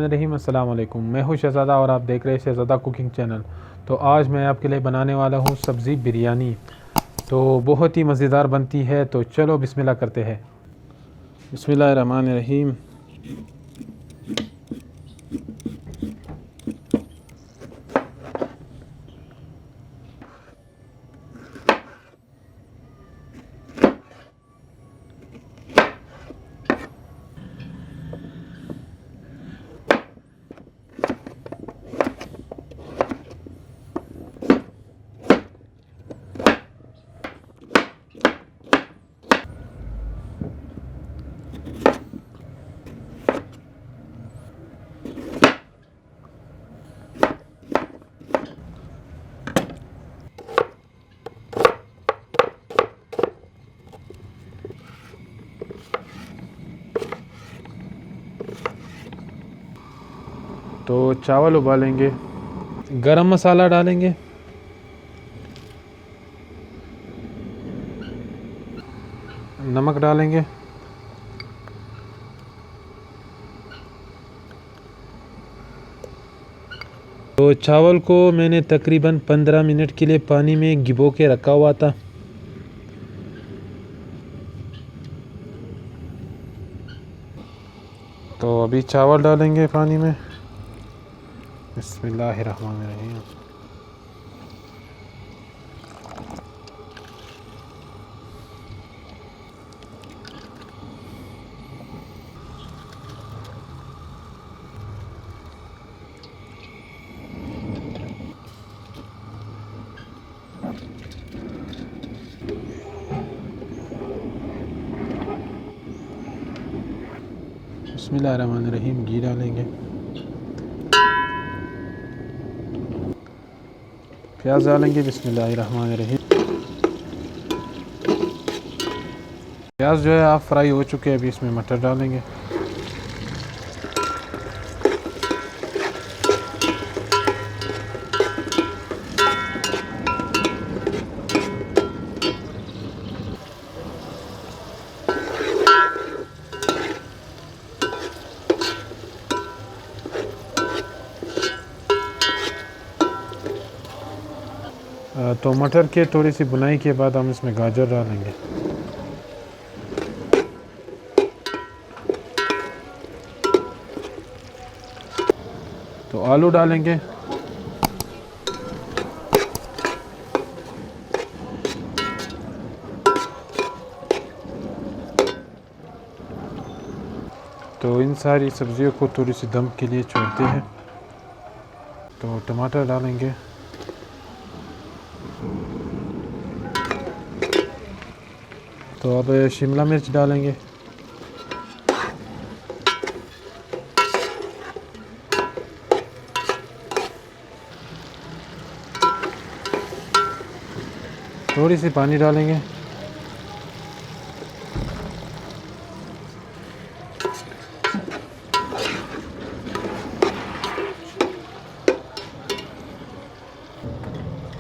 रहीम अस्सलाम वालेकुम। मैं हूँ शहज़ादा और आप देख रहे हैं शहज़ादा कुकिंग चैनल। तो आज मैं आपके लिए बनाने वाला हूँ सब्ज़ी बिरयानी। तो बहुत ही मज़ेदार बनती है। तो चलो बिस्मिल्लाह करते हैं। बिस्मिल्लाहिर्रहमानिर्रहीम। तो चावल उबालेंगे, गरम मसाला डालेंगे, नमक डालेंगे, तो चावल को मैंने तकरीबन 15 मिनट के लिए पानी में भिगो के रखा हुआ था। तो अभी चावल डालेंगे पानी में। बिस्मिल्लाहिर्रहमानिर्रहीम। बिस्मिल्लाहिर्रहमानिर्रहीम। घी डालेंगे, प्याज डालेंगे। बिस्मिल्लाहिर्रहमानिर्रहीम। प्याज जो है आप फ्राई हो चुके हैं। अभी इसमें मटर डालेंगे, तो मटर के थोड़ी सी बुनाई के बाद हम इसमें गाजर डालेंगे। तो आलू डालेंगे, तो इन सारी सब्जियों को थोड़ी सी दम के लिए छोड़ते हैं। तो टमाटर डालेंगे, तो अब शिमला मिर्च डालेंगे, थोड़ी सी पानी डालेंगे,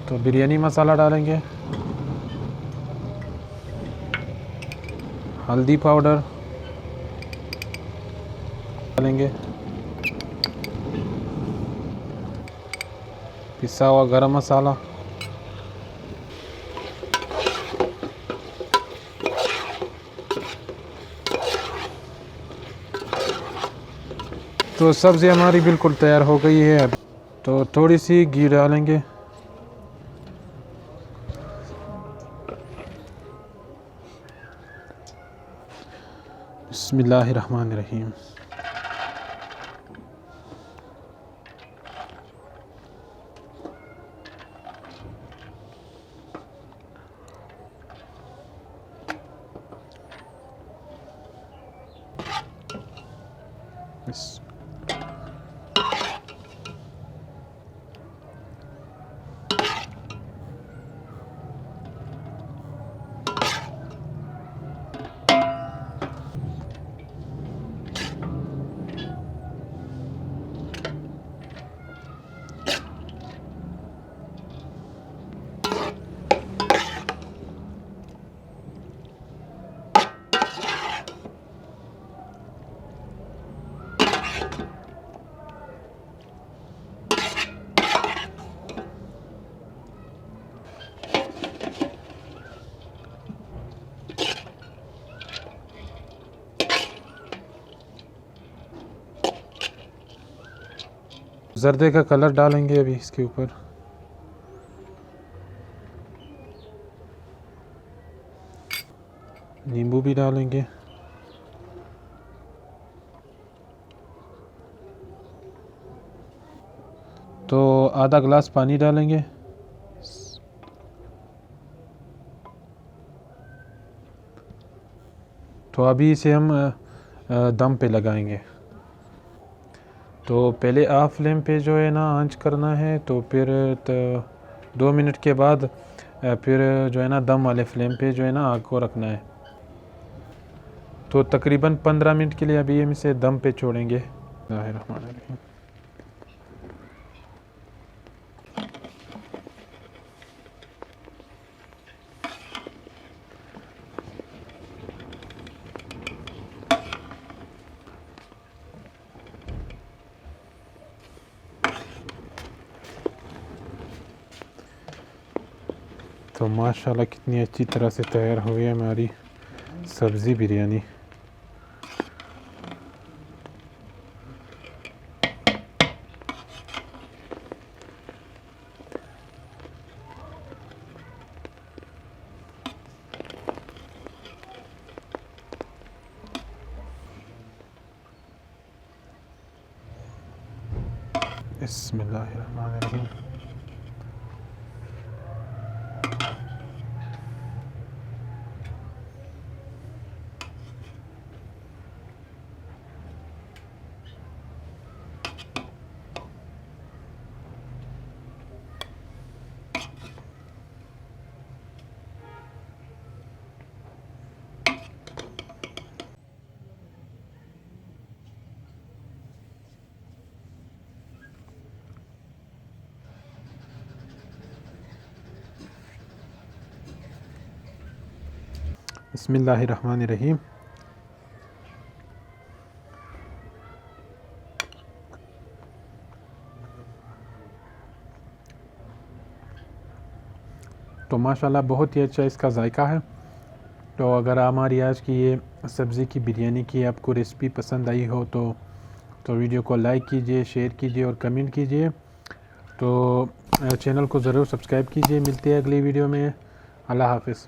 तो बिरयानी मसाला डालेंगे, हल्दी पाउडर डालेंगे, पिसा हुआ गरम मसाला, तो सब्ज़ी हमारी बिल्कुल तैयार हो गई है। तो थोड़ी सी घी डालेंगे, बिस्मिल्लाहिर्रहमानिर्रहीम। जर्दे का कलर डालेंगे अभी इसके ऊपर। नींबू भी डालेंगे। तो आधा गिलास पानी डालेंगे। तो अभी इसे हम दम पे लगाएंगे। तो पहले ऑफ फ्लेम पे जो है ना आंच करना है, तो फिर 2 मिनट के बाद फिर जो है ना दम वाले फ्लेम पे जो है ना आग को रखना है। तो तकरीबन 15 मिनट के लिए अभी हम इसे दम पे छोड़ेंगे। तो माशाल्लाह कितनी अच्छी तरह से तैयार हुई है हमारी सब्ज़ी बिरयानी। बिस्मिल्लाहिर्रहमानिर्रहीम। बिस्मिल्लाहिर्रहमानिर्रहीम। तो माशाल्लाह बहुत ही अच्छा इसका जायका है। तो अगर हमारी आज की ये सब्ज़ी की बिरयानी की आपको रेसिपी पसंद आई हो तो वीडियो को लाइक कीजिए, शेयर कीजिए और कमेंट कीजिए। तो चैनल को ज़रूर सब्सक्राइब कीजिए। मिलते हैं अगली वीडियो में। अल्लाह हाफ़िज़।